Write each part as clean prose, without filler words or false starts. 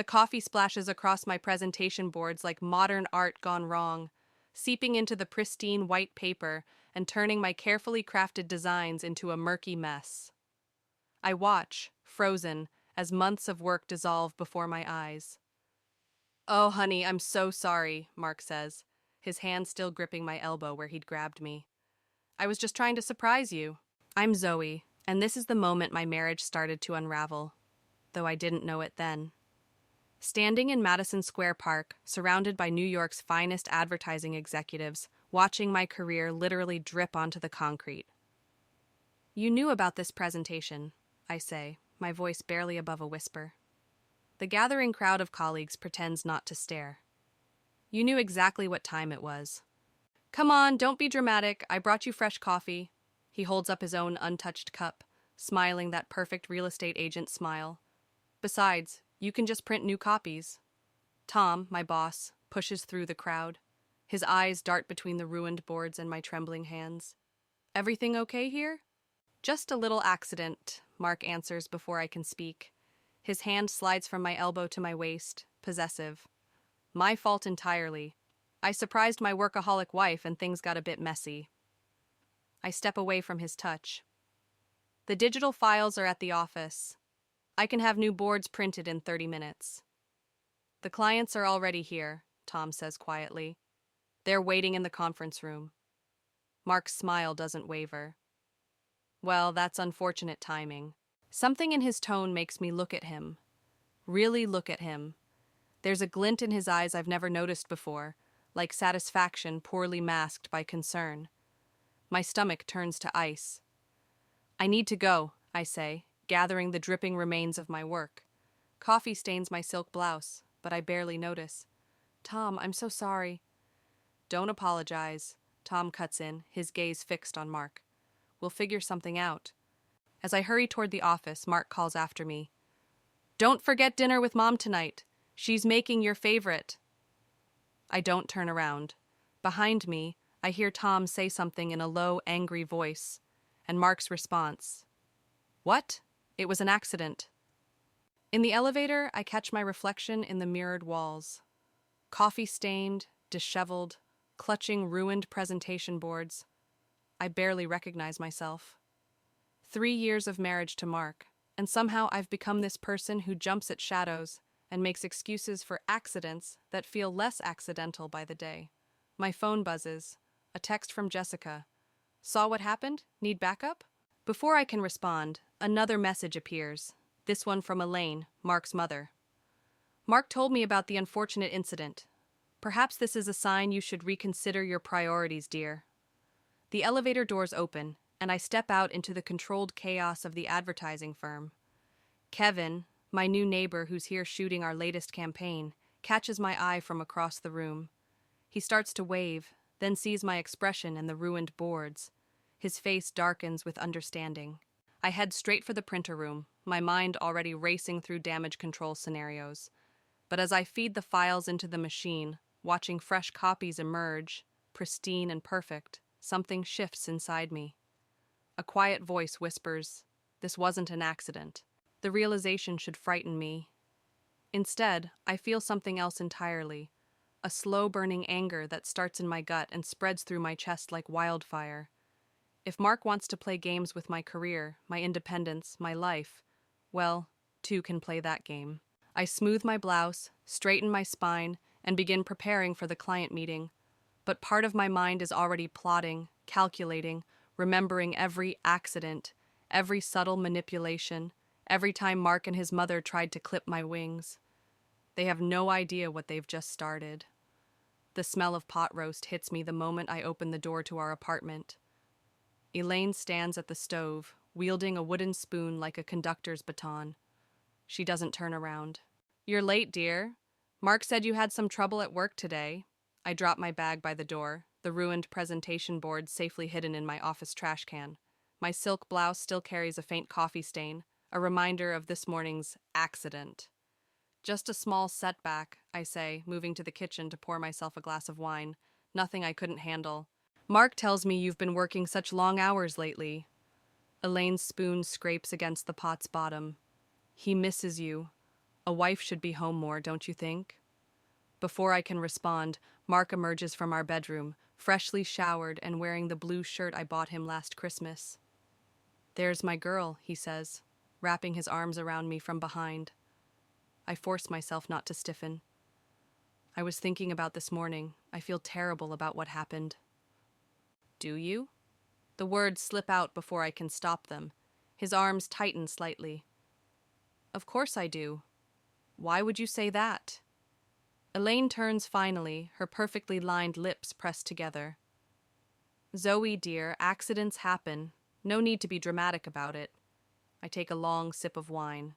The coffee splashes across my presentation boards like modern art gone wrong, seeping into the pristine white paper and turning my carefully crafted designs into a murky mess. I watch, frozen, as months of work dissolve before my eyes. "Oh, honey, I'm so sorry," Mark says, his hand still gripping my elbow where he'd grabbed me. "I was just trying to surprise you." I'm Zoe, and this is the moment my marriage started to unravel, though I didn't know it then. Standing in Madison Square Park, surrounded by New York's finest advertising executives, watching my career literally drip onto the concrete. "You knew about this presentation," I say, my voice barely above a whisper. The gathering crowd of colleagues pretends not to stare. "You knew exactly what time it was." "Come on, don't be dramatic. I brought you fresh coffee." He holds up his own untouched cup, smiling that perfect real estate agent smile. "Besides, you can just print new copies." Tom, my boss, pushes through the crowd. His eyes dart between the ruined boards and my trembling hands. "Everything okay here?" "Just a little accident," Mark answers before I can speak. His hand slides from my elbow to my waist, possessive. "My fault entirely. I surprised my workaholic wife and things got a bit messy." I step away from his touch. "The digital files are at the office. I can have new boards printed in 30 minutes. "The clients are already here," Tom says quietly. "They're waiting in the conference room." Mark's smile doesn't waver. "Well, that's unfortunate timing." Something in his tone makes me look at him. Really look at him. There's a glint in his eyes I've never noticed before, like satisfaction poorly masked by concern. My stomach turns to ice. "I need to go," I say, gathering the dripping remains of my work. Coffee stains my silk blouse, but I barely notice. "Tom, I'm so sorry." "Don't apologize," Tom cuts in, his gaze fixed on Mark. "We'll figure something out." As I hurry toward the office, Mark calls after me. "Don't forget dinner with Mom tonight. She's making your favorite." I don't turn around. Behind me, I hear Tom say something in a low, angry voice, and Mark's response. "What? It was an accident." In the elevator, I catch my reflection in the mirrored walls. Coffee-stained, disheveled, clutching ruined presentation boards. I barely recognize myself. 3 years of marriage to Mark, and somehow I've become this person who jumps at shadows and makes excuses for accidents that feel less accidental by the day. My phone buzzes. A text from Jessica. "Saw what happened? Need backup?" Before I can respond, another message appears. This one from Elaine, Mark's mother. "Mark told me about the unfortunate incident. Perhaps this is a sign you should reconsider your priorities, dear." The elevator doors open, and I step out into the controlled chaos of the advertising firm. Kevin, my new neighbor who's here shooting our latest campaign, catches my eye from across the room. He starts to wave, then sees my expression and the ruined boards. His face darkens with understanding. I head straight for the printer room, my mind already racing through damage control scenarios. But as I feed the files into the machine, watching fresh copies emerge, pristine and perfect, something shifts inside me. A quiet voice whispers, "This wasn't an accident." The realization should frighten me. Instead, I feel something else entirely. A slow-burning anger that starts in my gut and spreads through my chest like wildfire. If Mark wants to play games with my career, my independence, my life, well, two can play that game. I smooth my blouse, straighten my spine, and begin preparing for the client meeting. But part of my mind is already plotting, calculating, remembering every accident, every subtle manipulation, every time Mark and his mother tried to clip my wings. They have no idea what they've just started. The smell of pot roast hits me the moment I open the door to our apartment. Elaine stands at the stove, wielding a wooden spoon like a conductor's baton. She doesn't turn around. "You're late, dear. Mark said you had some trouble at work today." I drop my bag by the door, the ruined presentation board safely hidden in my office trash can. My silk blouse still carries a faint coffee stain, a reminder of this morning's accident. "Just a small setback," I say, moving to the kitchen to pour myself a glass of wine. "Nothing I couldn't handle." "Mark tells me you've been working such long hours lately." Elaine's spoon scrapes against the pot's bottom. "He misses you. A wife should be home more, don't you think? Before I can respond, Mark emerges from our bedroom, freshly showered and wearing the blue shirt I bought him last Christmas. "There's my girl," he says, wrapping his arms around me from behind. I force myself not to stiffen. "I was thinking about this morning. I feel terrible about what happened." "Do you?" The words slip out before I can stop them. His arms tighten slightly. "Of course I do. Why would you say that?" Elaine turns finally, her perfectly lined lips pressed together. "Zoe, dear, accidents happen. No need to be dramatic about it." I take a long sip of wine.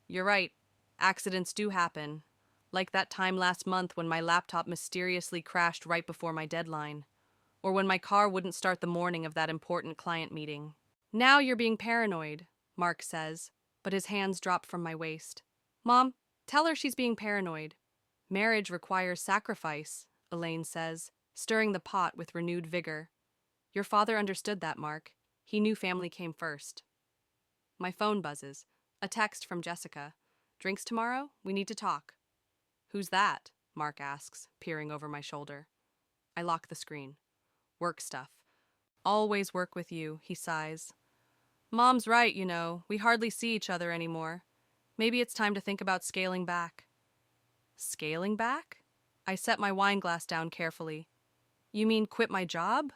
"You're right. Accidents do happen. Like that time last month when my laptop mysteriously crashed right before my deadline. Or when my car wouldn't start the morning of that important client meeting." "Now you're being paranoid," Mark says, but his hands drop from my waist. "Mom, tell her she's being paranoid." "Marriage requires sacrifice," Elaine says, stirring the pot with renewed vigor. "Your father understood that, Mark. He knew family came first." My phone buzzes. A text from Jessica. "Drinks tomorrow? We need to talk." "Who's that?" Mark asks, peering over my shoulder. I lock the screen. "Work stuff." "Always work with you," he sighs. "Mom's right, you know. We hardly see each other anymore. Maybe it's time to think about scaling back." "Scaling back?" I set my wine glass down carefully. "You mean quit my job?"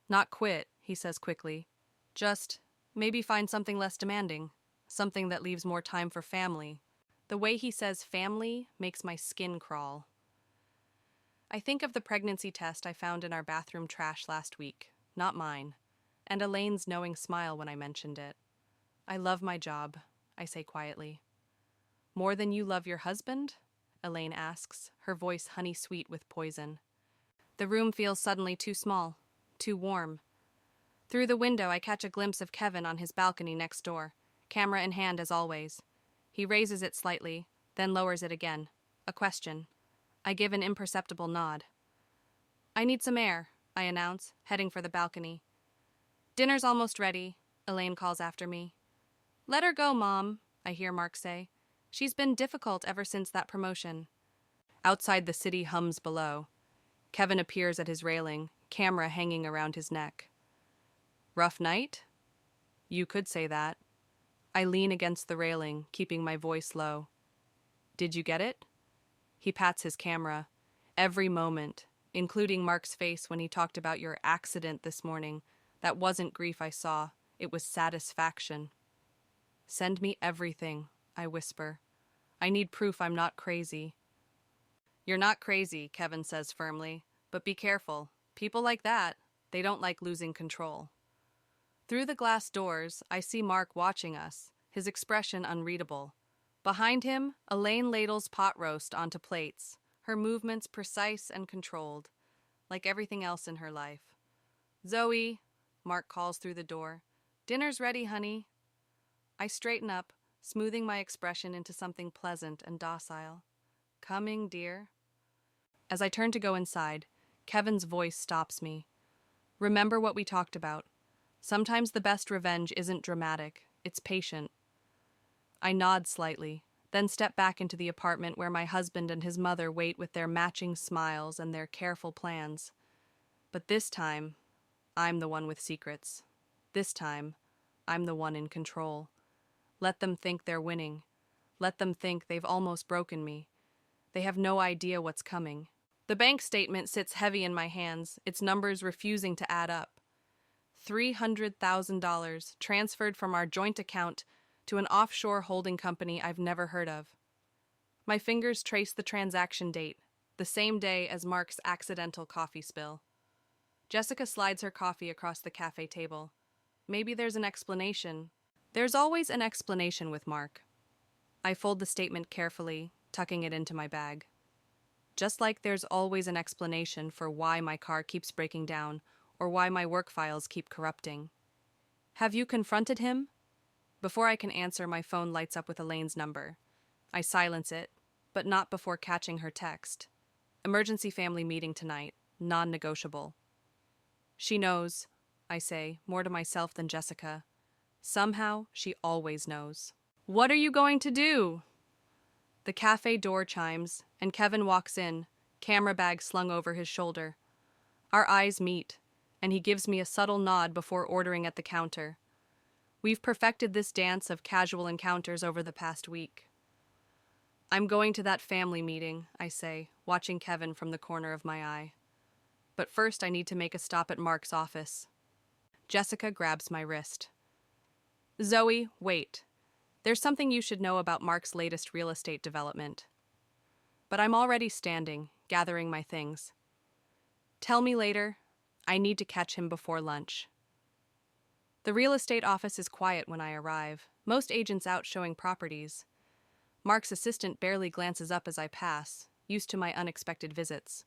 "Not quit," he says quickly. "Just maybe find something less demanding. Something that leaves more time for family." The way he says family makes my skin crawl. I think of the pregnancy test I found in our bathroom trash last week, not mine, and Elaine's knowing smile when I mentioned it. "I love my job," I say quietly. "More than you love your husband?" Elaine asks, her voice honey-sweet with poison. The room feels suddenly too small, too warm. Through the window, I catch a glimpse of Kevin on his balcony next door, camera in hand as always. He raises it slightly, then lowers it again. A question. I give an imperceptible nod. "I need some air," I announce, heading for the balcony. "Dinner's almost ready," Elaine calls after me. "Let her go, Mom," I hear Mark say. "She's been difficult ever since that promotion." Outside, the city hums below. Kevin appears at his railing, camera hanging around his neck. "Rough night?" "You could say that." I lean against the railing, keeping my voice low. "Did you get it?" He pats his camera. "Every moment, including Mark's face when he talked about your accident this morning, that wasn't grief I saw, it was satisfaction." "Send me everything," I whisper. "I need proof I'm not crazy." "You're not crazy," Kevin says firmly, "but be careful. People like that, they don't like losing control." Through the glass doors, I see Mark watching us, his expression unreadable. Behind him, Elaine ladles pot roast onto plates, her movements precise and controlled, like everything else in her life. "Zoe," Mark calls through the door. "Dinner's ready, honey." I straighten up, smoothing my expression into something pleasant and docile. "Coming, dear." As I turn to go inside, Kevin's voice stops me. "Remember what we talked about. Sometimes the best revenge isn't dramatic, it's patient." I nod slightly, then step back into the apartment where my husband and his mother wait with their matching smiles and their careful plans. But this time, I'm the one with secrets. This time, I'm the one in control. Let them think they're winning. Let them think they've almost broken me. They have no idea what's coming. The bank statement sits heavy in my hands, its numbers refusing to add up. $300,000 transferred from our joint account to an offshore holding company I've never heard of. My fingers trace the transaction date, the same day as Mark's accidental coffee spill. Jessica slides her coffee across the cafe table. Maybe there's an explanation. There's always an explanation with Mark. I fold the statement carefully, tucking it into my bag. Just like there's always an explanation for why my car keeps breaking down or why my work files keep corrupting. "Have you confronted him?" Before I can answer, my phone lights up with Elaine's number. I silence it, but not before catching her text. "Emergency family meeting tonight, non-negotiable." "She knows," I say, more to myself than Jessica. Somehow, she always knows. "What are you going to do?" The cafe door chimes, and Kevin walks in, camera bag slung over his shoulder. Our eyes meet, and he gives me a subtle nod before ordering at the counter. We've perfected this dance of casual encounters over the past week. I'm going to that family meeting, I say, watching Kevin from the corner of my eye. But first I need to make a stop at Mark's office. Jessica grabs my wrist. Zoe, wait. There's something you should know about Mark's latest real estate development. But I'm already standing, gathering my things. Tell me later. I need to catch him before lunch. The real estate office is quiet when I arrive, most agents out showing properties. Mark's assistant barely glances up as I pass, used to my unexpected visits.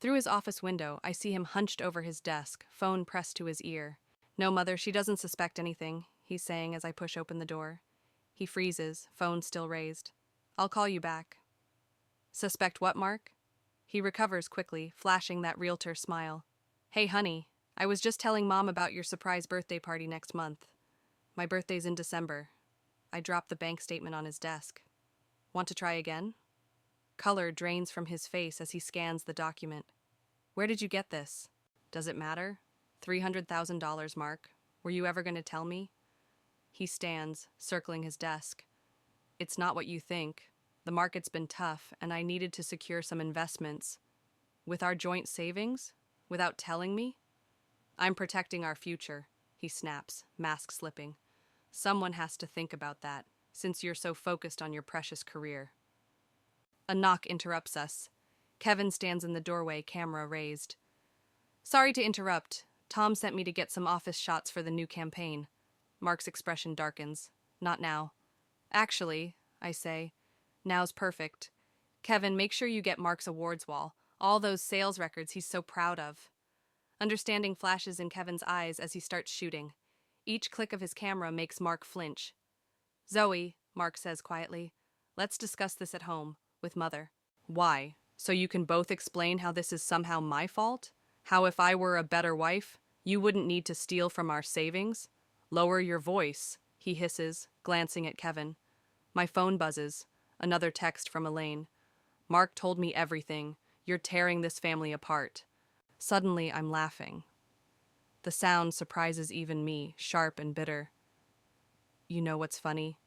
Through his office window, I see him hunched over his desk, phone pressed to his ear. No, Mother, she doesn't suspect anything, he's saying as I push open the door. He freezes, phone still raised. I'll call you back. Suspect what, Mark? He recovers quickly, flashing that realtor smile. Hey, honey, I was just telling Mom about your surprise birthday party next month. My birthday's in December. I drop the bank statement on his desk. Want to try again? Color drains from his face as he scans the document. Where did you get this? Does it matter? $300,000, Mark. Were you ever going to tell me? He stands, circling his desk. It's not what you think. The market's been tough, and I needed to secure some investments. With our joint savings? Without telling me? I'm protecting our future, he snaps, mask slipping. Someone has to think about that, since you're so focused on your precious career. A knock interrupts us. Kevin stands in the doorway, camera raised. Sorry to interrupt. Tom sent me to get some office shots for the new campaign. Mark's expression darkens. Not now. Actually, I say, now's perfect. Kevin, make sure you get Mark's awards wall, all those sales records he's so proud of. Understanding flashes in Kevin's eyes as he starts shooting. Each click of his camera makes Mark flinch. Zoe, Mark says quietly, let's discuss this at home, with Mother. Why? So you can both explain how this is somehow my fault? How if I were a better wife, you wouldn't need to steal from our savings? Lower your voice, he hisses, glancing at Kevin. My phone buzzes. Another text from Elaine. Mark told me everything. You're tearing this family apart. Suddenly, I'm laughing. The sound surprises even me, sharp and bitter. You know what's funny?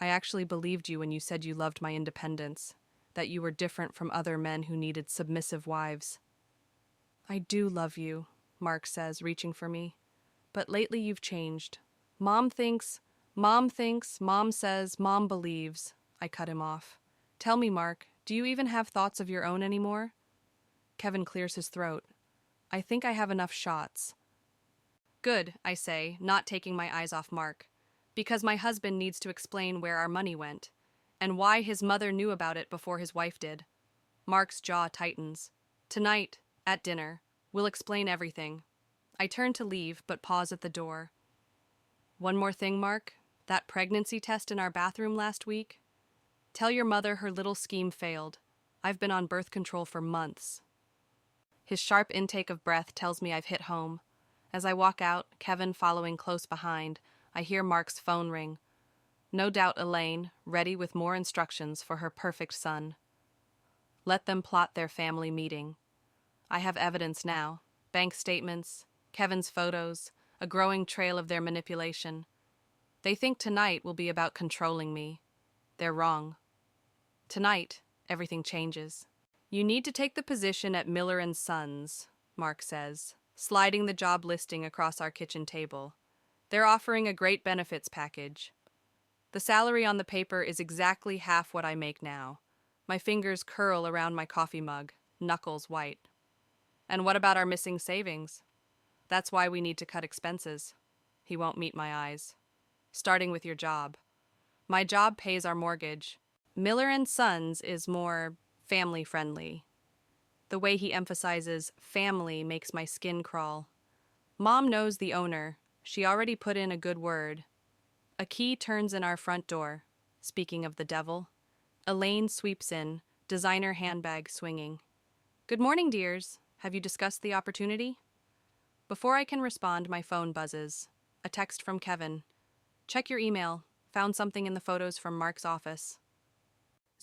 I actually believed you when you said you loved my independence, that you were different from other men who needed submissive wives. I do love you, Mark says, reaching for me. But lately you've changed. Mom thinks, Mom says, Mom believes. I cut him off. Tell me, Mark, do you even have thoughts of your own anymore? Kevin clears his throat. I think I have enough shots. Good, I say, not taking my eyes off Mark. Because my husband needs to explain where our money went, and why his mother knew about it before his wife did. Mark's jaw tightens. Tonight, at dinner, we'll explain everything. I turn to leave, but pause at the door. One more thing, Mark. That pregnancy test in our bathroom last week? Tell your mother her little scheme failed. I've been on birth control for months. His sharp intake of breath tells me I've hit home. As I walk out, Kevin following close behind, I hear Mark's phone ring. No doubt Elaine, ready with more instructions for her perfect son. Let them plot their family meeting. I have evidence now. Bank statements, Kevin's photos, a growing trail of their manipulation. They think tonight will be about controlling me. They're wrong. Tonight, everything changes. You need to take the position at Miller & Sons, Mark says, sliding the job listing across our kitchen table. They're offering a great benefits package. The salary on the paper is exactly half what I make now. My fingers curl around my coffee mug, knuckles white. And what about our missing savings? That's why we need to cut expenses. He won't meet my eyes. Starting with your job. My job pays our mortgage. Miller & Sons is more family-friendly. The way he emphasizes family makes my skin crawl. Mom knows the owner. She already put in a good word. A key turns in our front door. Speaking of the devil. Elaine sweeps in, designer handbag swinging. Good morning, dears. Have you discussed the opportunity? Before I can respond, my phone buzzes. A text from Kevin. Check your email. Found something in the photos from Mark's office.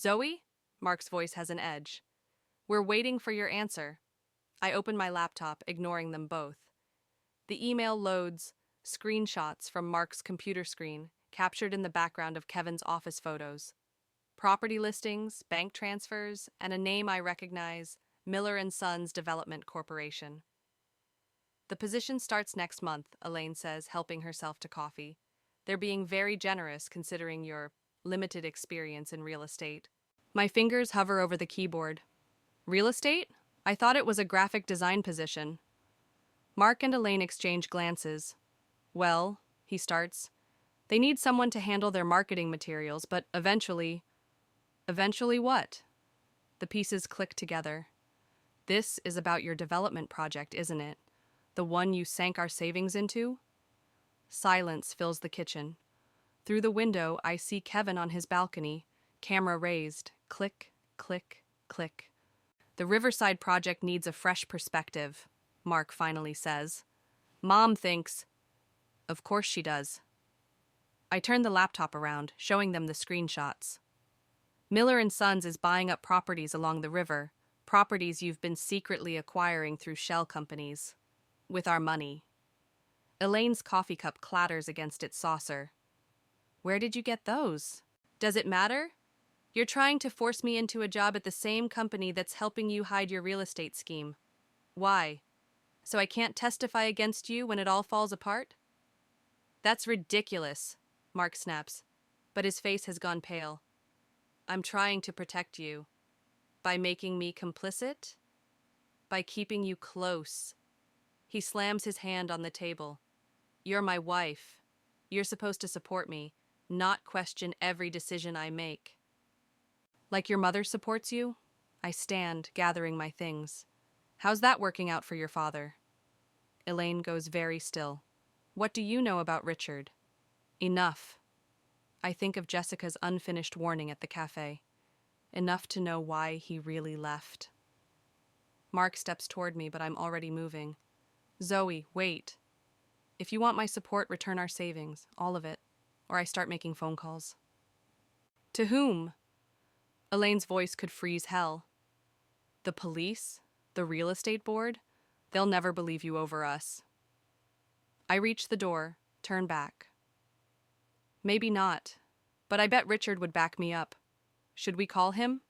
Zoe? Mark's voice has an edge. We're waiting for your answer. I open my laptop, ignoring them both. The email loads screenshots from Mark's computer screen, captured in the background of Kevin's office photos. Property listings, bank transfers, and a name I recognize, Miller and Sons Development Corporation. The position starts next month, Elaine says, helping herself to coffee. They're being very generous considering your limited experience in real estate. My fingers hover over the keyboard. Real estate? I thought it was a graphic design position. Mark and Elaine exchange glances. Well, he starts, they need someone to handle their marketing materials, but eventually... Eventually what? The pieces click together. This is about your development project, isn't it? The one you sank our savings into? Silence fills the kitchen. Through the window, I see Kevin on his balcony, camera raised. Click, click, click. The Riverside project needs a fresh perspective, Mark finally says. Mom thinks... Of course she does. I turn the laptop around, showing them the screenshots. Miller and Sons is buying up properties along the river, properties you've been secretly acquiring through shell companies. With our money. Elaine's coffee cup clatters against its saucer. Where did you get those? Does it matter? You're trying to force me into a job at the same company that's helping you hide your real estate scheme. Why? So I can't testify against you when it all falls apart? That's ridiculous, Mark snaps, but his face has gone pale. I'm trying to protect you. By making me complicit? By keeping you close. He slams his hand on the table. You're my wife. You're supposed to support me, not question every decision I make. Like your mother supports you? I stand, gathering my things. How's that working out for your father? Elaine goes very still. What do you know about Richard? Enough. I think of Jessica's unfinished warning at the cafe. Enough to know why he really left. Mark steps toward me, but I'm already moving. Zoe, wait. If you want my support, return our savings, all of it, or I start making phone calls. To whom? Elaine's voice could freeze hell. The police? The real estate board? They'll never believe you over us. I reach the door, turn back. Maybe not, but I bet Richard would back me up. Should we call him?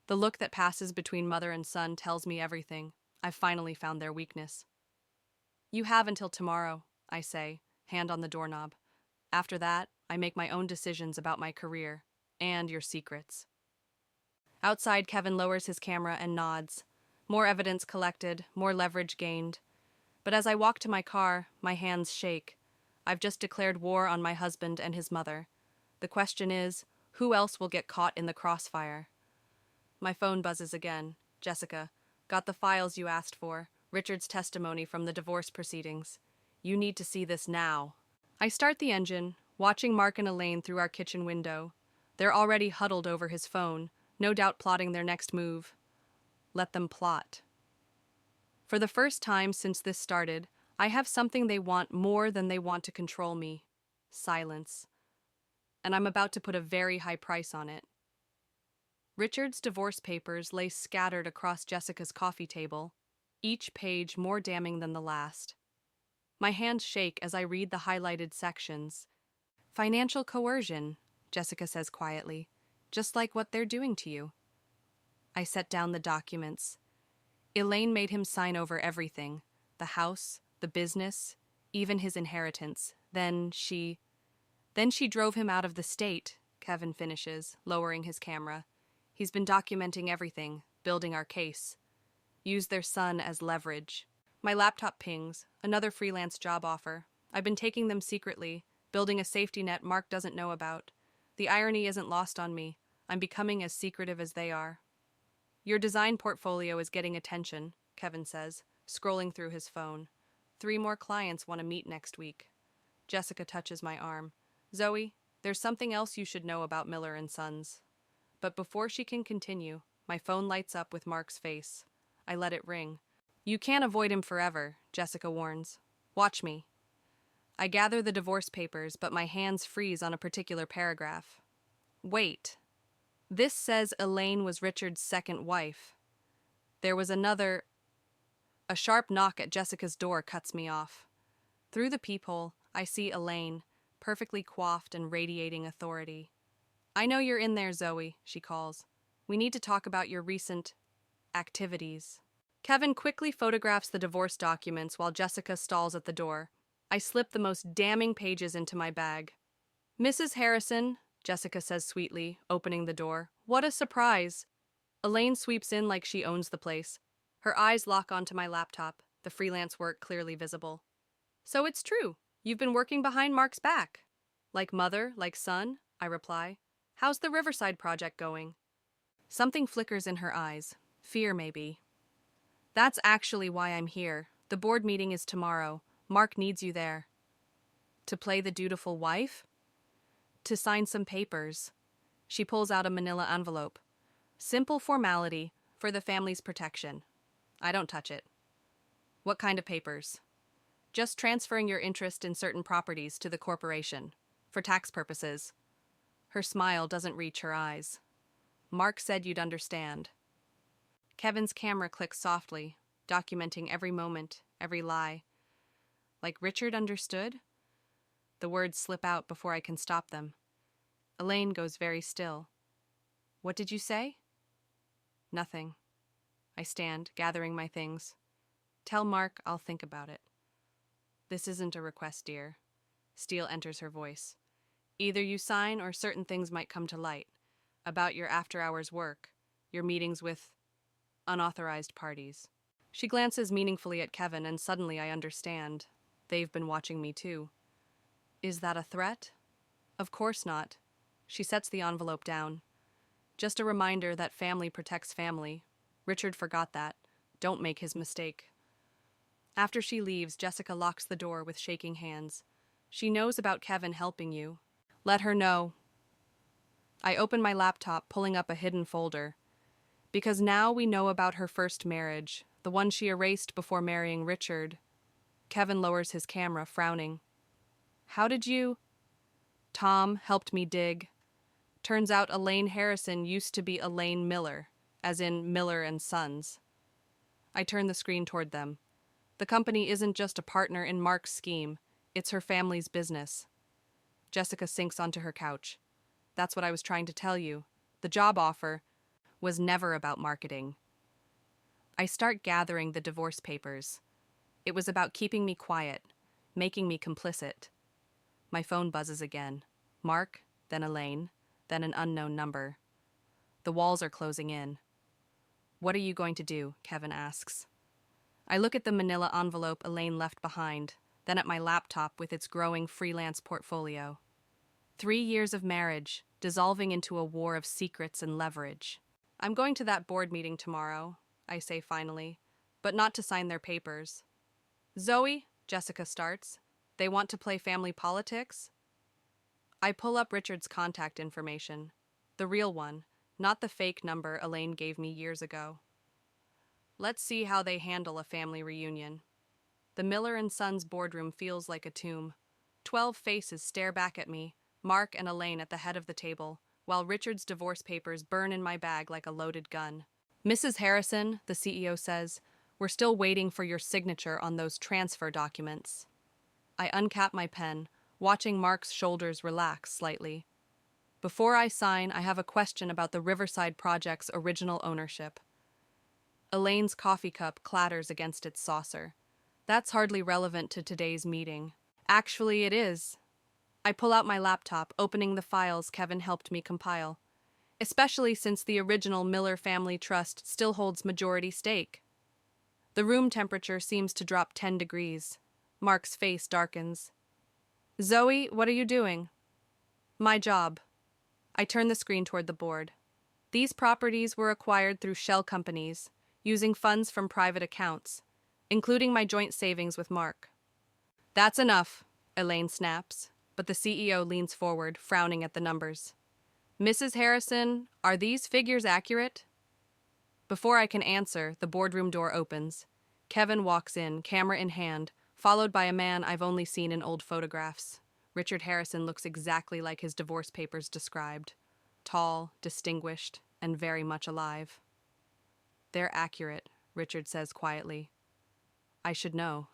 The look that passes between mother and son tells me everything. I've finally found their weakness. You have until tomorrow, I say, hand on the doorknob. After that, I make my own decisions about my career and your secrets. Outside, Kevin lowers his camera and nods. More evidence collected, more leverage gained. But as I walk to my car, my hands shake. I've just declared war on my husband and his mother. The question is, who else will get caught in the crossfire? My phone buzzes again. Jessica, got the files you asked for. Richard's testimony from the divorce proceedings. You need to see this now. I start the engine, watching Mark and Elaine through our kitchen window. They're already huddled over his phone, no doubt plotting their next move. Let them plot. For the first time since this started, I have something they want more than they want to control me. Silence. And I'm about to put a very high price on it. Richard's divorce papers lay scattered across Jessica's coffee table, each page more damning than the last. My hands shake as I read the highlighted sections. Financial coercion, Jessica says quietly, just like what they're doing to you. I set down the documents. Elaine made him sign over everything, the house, the business, even his inheritance. Then she drove him out of the state, Kevin finishes, lowering his camera. He's been documenting everything, building our case. Use their son as leverage. My laptop pings, another freelance job offer. I've been taking them secretly, building a safety net Mark doesn't know about. The irony isn't lost on me. I'm becoming as secretive as they are. Your design portfolio is getting attention, Kevin says, scrolling through his phone. 3 more clients want to meet next week. Jessica touches my arm. Zoe, there's something else you should know about Miller and Sons. But before she can continue, my phone lights up with Mark's face. I let it ring. You can't avoid him forever, Jessica warns. Watch me. I gather the divorce papers, but my hands freeze on a particular paragraph. Wait. This says Elaine was Richard's second wife. There was another. A sharp knock at Jessica's door cuts me off. Through the peephole, I see Elaine, perfectly coiffed and radiating authority. I know you're in there, Zoe, she calls. We need to talk about your recent activities. Kevin quickly photographs the divorce documents while Jessica stalls at the door. I slip the most damning pages into my bag. Mrs. Harrison, Jessica says sweetly, opening the door. What a surprise! Elaine sweeps in like she owns the place. Her eyes lock onto my laptop, the freelance work clearly visible. So it's true. You've been working behind Mark's back. Like mother, like son, I reply. How's the Riverside project going? Something flickers in her eyes. Fear, maybe. That's actually why I'm here. The board meeting is tomorrow. Mark needs you there. To play the dutiful wife? To sign some papers. She pulls out a manila envelope. Simple formality for the family's protection. I don't touch it. What kind of papers? Just transferring your interest in certain properties to the corporation. For tax purposes. Her smile doesn't reach her eyes. Mark said you'd understand. Kevin's camera clicks softly, documenting every moment, every lie. Like Richard understood? The words slip out before I can stop them. Elaine goes very still. What did you say? Nothing. I stand, gathering my things. Tell Mark I'll think about it. This isn't a request, dear. Steele enters her voice. Either you sign or certain things might come to light. About your after-hours work, your meetings with unauthorized parties. She glances meaningfully at Kevin and suddenly I understand. They've been watching me too. Is that a threat? Of course not. She sets the envelope down. Just a reminder that family protects family. Richard forgot that. Don't make his mistake. After she leaves, Jessica locks the door with shaking hands. She knows about Kevin helping you. Let her know. I open my laptop, pulling up a hidden folder. Because now we know about her first marriage, the one she erased before marrying Richard. Kevin lowers his camera, frowning. How did you? Tom helped me dig. Turns out Elaine Harrison used to be Elaine Miller, as in Miller and Sons. I turn the screen toward them. The company isn't just a partner in Mark's scheme, it's her family's business. Jessica sinks onto her couch. That's what I was trying to tell you. The job offer was never about marketing. I start gathering the divorce papers. It was about keeping me quiet, making me complicit. My phone buzzes again. Mark, then Elaine, then an unknown number. The walls are closing in. What are you going to do? Kevin asks. I look at the manila envelope Elaine left behind, then at my laptop with its growing freelance portfolio. 3 years of marriage, dissolving into a war of secrets and leverage. I'm going to that board meeting tomorrow, I say finally, but not to sign their papers. Zoe, Jessica starts. They want to play family politics? I pull up Richard's contact information. The real one, not the fake number Elaine gave me years ago. Let's see how they handle a family reunion. The Miller and Sons boardroom feels like a tomb. 12 faces stare back at me, Mark and Elaine at the head of the table, while Richard's divorce papers burn in my bag like a loaded gun. Mrs. Harrison, the CEO says, we're still waiting for your signature on those transfer documents. I uncap my pen, watching Mark's shoulders relax slightly. Before I sign, I have a question about the Riverside project's original ownership. Elaine's coffee cup clatters against its saucer. That's hardly relevant to today's meeting. Actually, it is. I pull out my laptop, opening the files Kevin helped me compile. Especially since the original Miller Family Trust still holds majority stake. The room temperature seems to drop 10 degrees. Mark's face darkens. Zoe, what are you doing? My job. I turn the screen toward the board. These properties were acquired through shell companies, using funds from private accounts, including my joint savings with Mark. That's enough, Elaine snaps, but the CEO leans forward, frowning at the numbers. Mrs. Harrison, are these figures accurate? Before I can answer, the boardroom door opens. Kevin walks in, camera in hand, followed by a man I've only seen in old photographs. Richard Harrison looks exactly like his divorce papers described. tall, distinguished, and very much alive. They're accurate, Richard says quietly. I should know.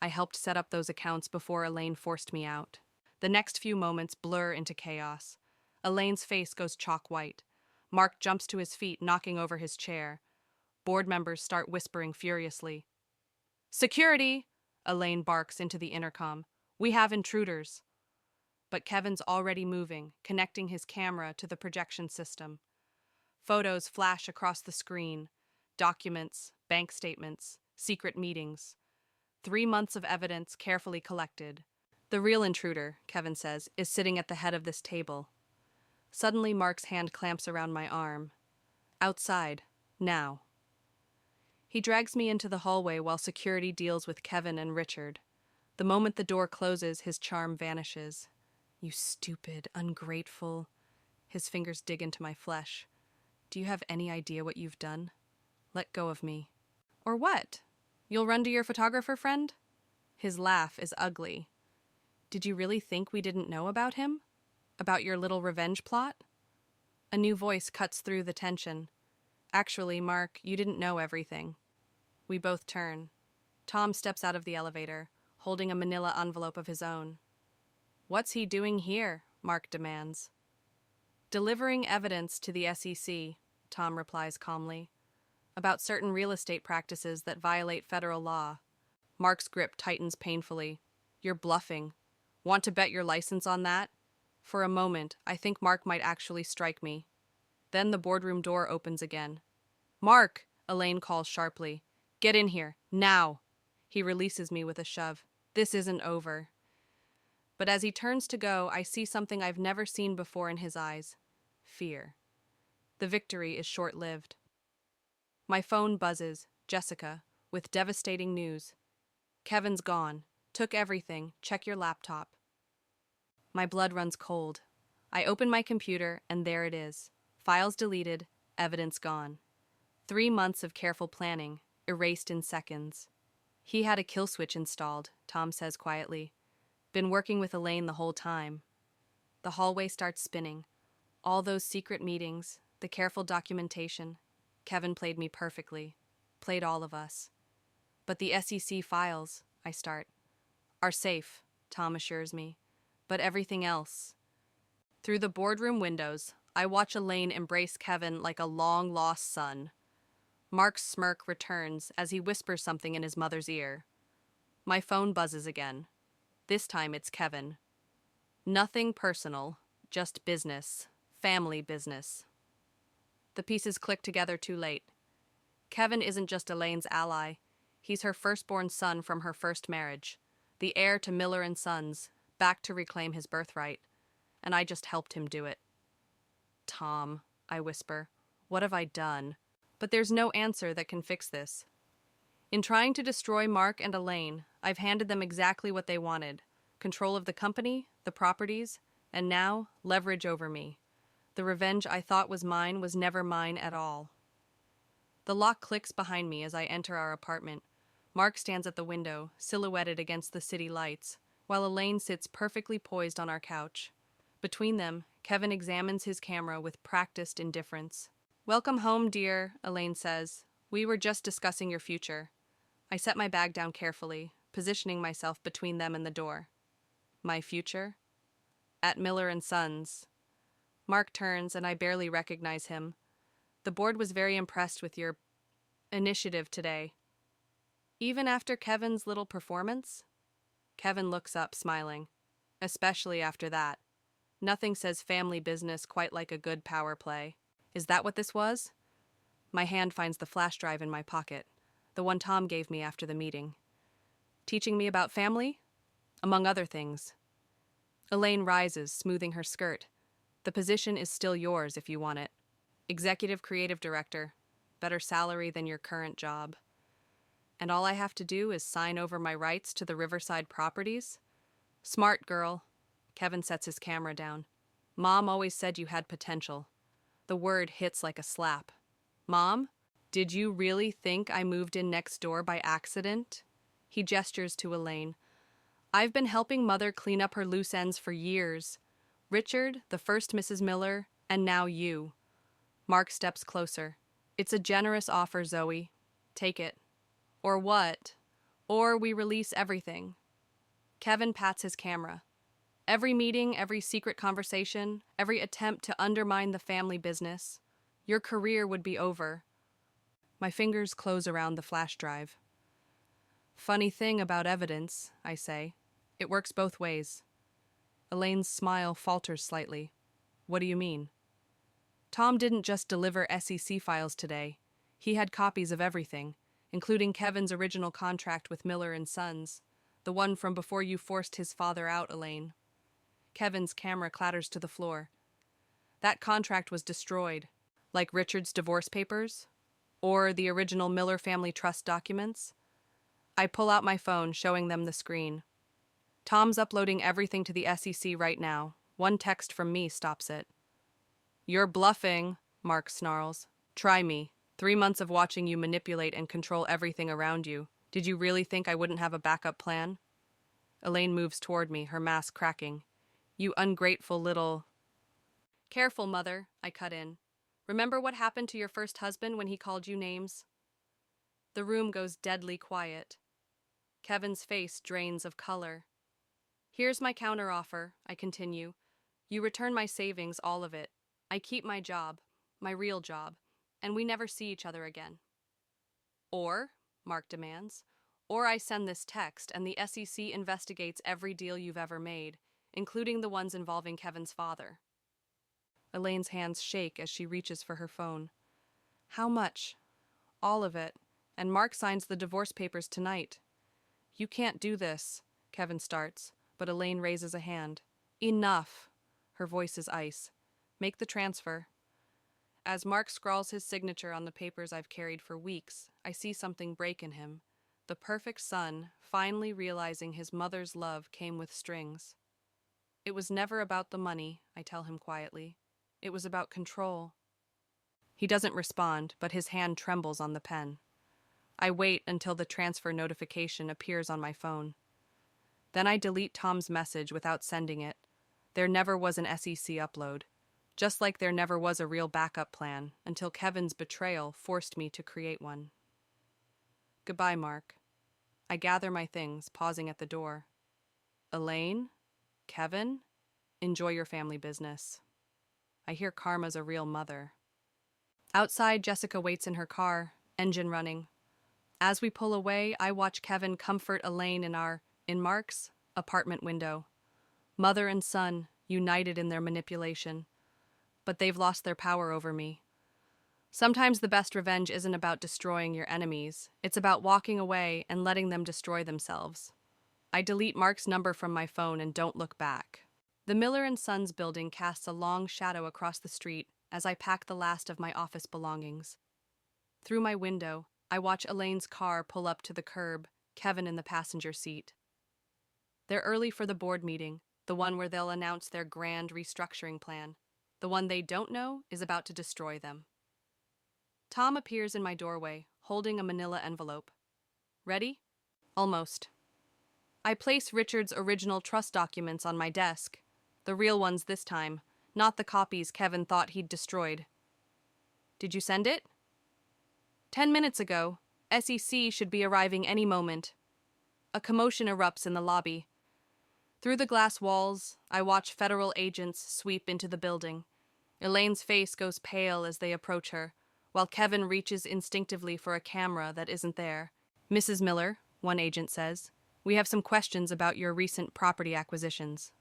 I helped set up those accounts before Elaine forced me out. The next few moments blur into chaos. Elaine's face goes chalk white. Mark jumps to his feet, knocking over his chair. Board members start whispering furiously. Security! Elaine barks into the intercom. We have intruders. But Kevin's already moving, connecting his camera to the projection system. Photos flash across the screen. Documents, bank statements, secret meetings. 3 months of evidence carefully collected. The real intruder, Kevin says, is sitting at the head of this table. Suddenly, Mark's hand clamps around my arm. Outside, now. He drags me into the hallway while security deals with Kevin and Richard. The moment the door closes, his charm vanishes. You stupid, ungrateful. His fingers dig into my flesh. Do you have any idea what you've done? Let go of me. Or what? You'll run to your photographer friend? His laugh is ugly. Did you really think we didn't know about him? About your little revenge plot? A new voice cuts through the tension. Actually, Mark, you didn't know everything. We both turn. Tom steps out of the elevator, holding a manila envelope of his own. What's he doing here? Mark demands. Delivering evidence to the SEC, Tom replies calmly, about certain real estate practices that violate federal law. Mark's grip tightens painfully. You're bluffing. Want to bet your license on that? For a moment, I think Mark might actually strike me. Then the boardroom door opens again. Mark, Elaine calls sharply. Get in here, now. He releases me with a shove. This isn't over. But as he turns to go, I see something I've never seen before in his eyes. Fear. The victory is short-lived. My phone buzzes, Jessica, with devastating news. Kevin's gone. Took everything. Check your laptop. My blood runs cold. I open my computer, and there it is. Files deleted, evidence gone. 3 months of careful planning, erased in seconds. He had a kill switch installed, Tom says quietly. Been working with Elaine the whole time. The hallway starts spinning. All those secret meetings, the careful documentation. Kevin played me perfectly. Played all of us. But the SEC files, I start, are safe, Tom assures me. But everything else. Through the boardroom windows, I watch Elaine embrace Kevin like a long-lost son. Mark's smirk returns as he whispers something in his mother's ear. My phone buzzes again. This time it's Kevin. Nothing personal, just business. Family business. The pieces click together too late. Kevin isn't just Elaine's ally. He's her firstborn son from her first marriage. The heir to Miller and Sons, back to reclaim his birthright. And I just helped him do it. Tom, I whisper, what have I done? But there's no answer that can fix this. In trying to destroy Mark and Elaine, I've handed them exactly what they wanted. Control of the company, the properties, and now, leverage over me. The revenge I thought was mine was never mine at all. The lock clicks behind me as I enter our apartment. Mark stands at the window, silhouetted against the city lights, while Elaine sits perfectly poised on our couch. Between them, Kevin examines his camera with practiced indifference. Welcome home, dear, Elaine says. We were just discussing your future. I set my bag down carefully, positioning myself between them and the door. My future? At Miller and Sons. Mark turns, and I barely recognize him. The board was very impressed with your initiative today. Even after Kevin's little performance? Kevin looks up, smiling. Especially after that. Nothing says family business quite like a good power play. Is that what this was? My hand finds the flash drive in my pocket, the one Tom gave me after the meeting. Teaching me about family? Among other things. Elaine rises, smoothing her skirt. The position is still yours if you want it. Executive Creative Director. Better salary than your current job. And all I have to do is sign over my rights to the Riverside properties? Smart girl. Kevin sets his camera down. Mom always said you had potential. The word hits like a slap. Mom, did you really think I moved in next door by accident? He gestures to Elaine. I've been helping Mother clean up her loose ends for years. Richard, the first Mrs. Miller, And now you. Mark steps closer. It's a generous offer, Zoe. Take it. Or what? Or we release everything. Kevin pats his camera. Every meeting, every secret conversation, every attempt to undermine the family business. Your career would be over. My fingers close around the flash drive. Funny thing about evidence, I say. It works both ways. Elaine's smile falters slightly. What do you mean? Tom didn't just deliver SEC files today. He had copies of everything, including Kevin's original contract with Miller and Sons, the one from before you forced his father out, Elaine. Kevin's camera clatters to the floor. That contract was destroyed, like Richard's divorce papers, or the original Miller family trust documents. I pull out my phone, showing them the screen. Tom's uploading everything to the SEC right now. One text from me stops it. You're bluffing, Mark snarls. Try me. 3 months of watching you manipulate and control everything around you. Did you really think I wouldn't have a backup plan? Elaine moves toward me, her mask cracking. You ungrateful little... Careful, Mother, I cut in. Remember what happened to your first husband when he called you names? The room goes deadly quiet. Kevin's face drains of color. Here's my counteroffer, I continue. You return my savings, all of it. I keep my job, my real job, and we never see each other again. Or, Mark demands, or I send this text and the SEC investigates every deal you've ever made, including the ones involving Kevin's father. Elaine's hands shake as she reaches for her phone. How much? All of it, and Mark signs the divorce papers tonight. You can't do this, Kevin starts, but Elaine raises a hand. Enough. Her voice is ice. Make the transfer. As Mark scrawls his signature on the papers I've carried for weeks, I see something break in him. The perfect son, finally realizing his mother's love came with strings. It was never about the money, I tell him quietly. It was about control. He doesn't respond, but his hand trembles on the pen. I wait until the transfer notification appears on my phone. Then I delete Tom's message without sending it. There never was an SEC upload. Just like there never was a real backup plan, until Kevin's betrayal forced me to create one. Goodbye, Mark. I gather my things, pausing at the door. Elaine? Kevin? Enjoy your family business. I hear Karma's a real mother. Outside, Jessica waits in her car, engine running. As we pull away, I watch Kevin comfort Elaine in Mark's apartment window. Mother and son, united in their manipulation. But they've lost their power over me. Sometimes the best revenge isn't about destroying your enemies. It's about walking away and letting them destroy themselves. I delete Mark's number from my phone and don't look back. The Miller and Sons building casts a long shadow across the street as I pack the last of my office belongings. Through my window, I watch Elaine's car pull up to the curb, Kevin in the passenger seat. They're early for the board meeting, the one where they'll announce their grand restructuring plan. The one they don't know is about to destroy them. Tom appears in my doorway, holding a manila envelope. Ready? Almost. I place Richard's original trust documents on my desk. The real ones this time, not the copies Kevin thought he'd destroyed. Did you send it? 10 minutes ago. SEC should be arriving any moment. A commotion erupts in the lobby. Through the glass walls, I watch federal agents sweep into the building. Elaine's face goes pale as they approach her, while Kevin reaches instinctively for a camera that isn't there. Mrs. Miller, one agent says, we have some questions about your recent property acquisitions.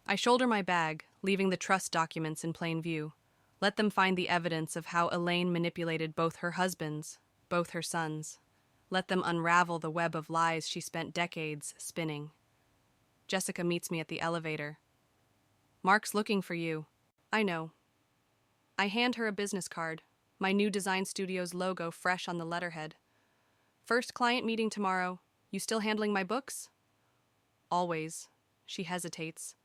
I shoulder my bag, leaving the trust documents in plain view. Let them find the evidence of how Elaine manipulated both her husbands, both her sons. Let them unravel the web of lies she spent decades spinning. Jessica meets me at the elevator. Mark's looking for you. I know. I hand her a business card, my new design studio's logo fresh on the letterhead. First client meeting tomorrow. You still handling my books? Always. She hesitates.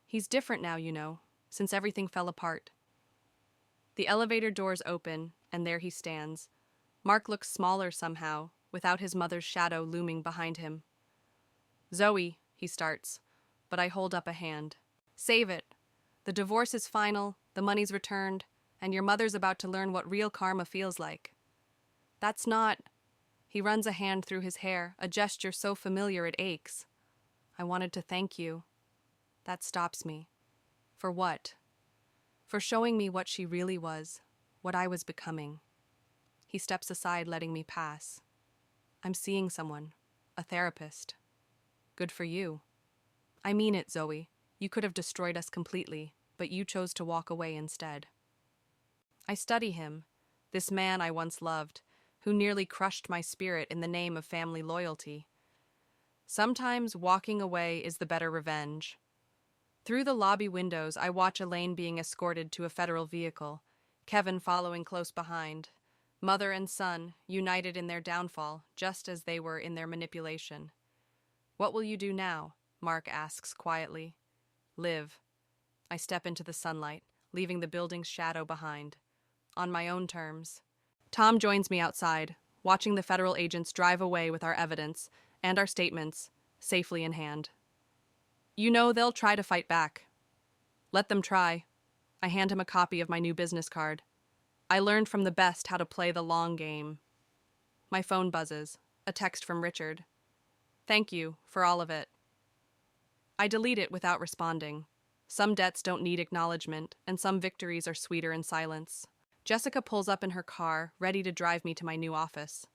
He's different now, you know, since everything fell apart. The elevator doors open, and there he stands. Mark looks smaller somehow, without his mother's shadow looming behind him. Zoe, he starts, but I hold up a hand. Save it. The divorce is final, the money's returned, and your mother's about to learn what real karma feels like. That's not. He runs a hand through his hair, a gesture so familiar it aches. I wanted to thank you. That stops me. For what? For showing me what she really was, what I was becoming. He steps aside, letting me pass. I'm seeing someone, a therapist. Good for you. I mean it, Zoe. You could have destroyed us completely, but you chose to walk away instead. I study him, this man I once loved, who nearly crushed my spirit in the name of family loyalty. Sometimes walking away is the better revenge. Through the lobby windows, I watch Elaine being escorted to a federal vehicle, Kevin following close behind. Mother and son, united in their downfall, just as they were in their manipulation. What will you do now? Mark asks quietly. Live. I step into the sunlight, leaving the building's shadow behind. On my own terms. Tom joins me outside, watching the federal agents drive away with our evidence and our statements, safely in hand. You know they'll try to fight back. Let them try. I hand him a copy of my new business card. I learned from the best how to play the long game. My phone buzzes, a text from Richard. Thank you for all of it. I delete it without responding. Some debts don't need acknowledgement, and some victories are sweeter in silence. Jessica pulls up in her car, ready to drive me to my new office.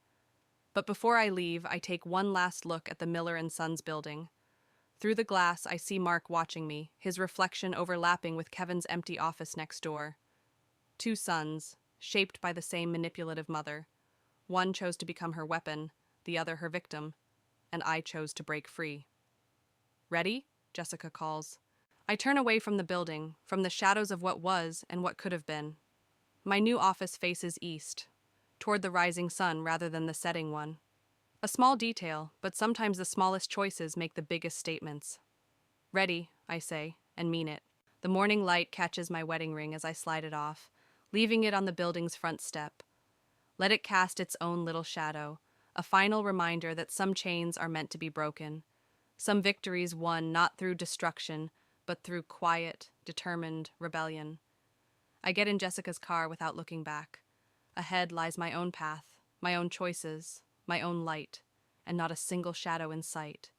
But before I leave, I take one last look at the Miller and Sons building. Through the glass, I see Mark watching me, his reflection overlapping with Kevin's empty office next door. Two sons, shaped by the same manipulative mother. One chose to become her weapon, the other her victim, and I chose to break free. Ready? Jessica calls. I turn away from the building, from the shadows of what was and what could have been. My new office faces east, toward the rising sun rather than the setting one. A small detail, but sometimes the smallest choices make the biggest statements. Ready, I say, and mean it. The morning light catches my wedding ring as I slide it off, leaving it on the building's front step. Let it cast its own little shadow, a final reminder that some chains are meant to be broken. Some victories won not through destruction, but through quiet, determined rebellion. I get in Jessica's car without looking back. Ahead lies my own path, my own choices, my own light, and not a single shadow in sight.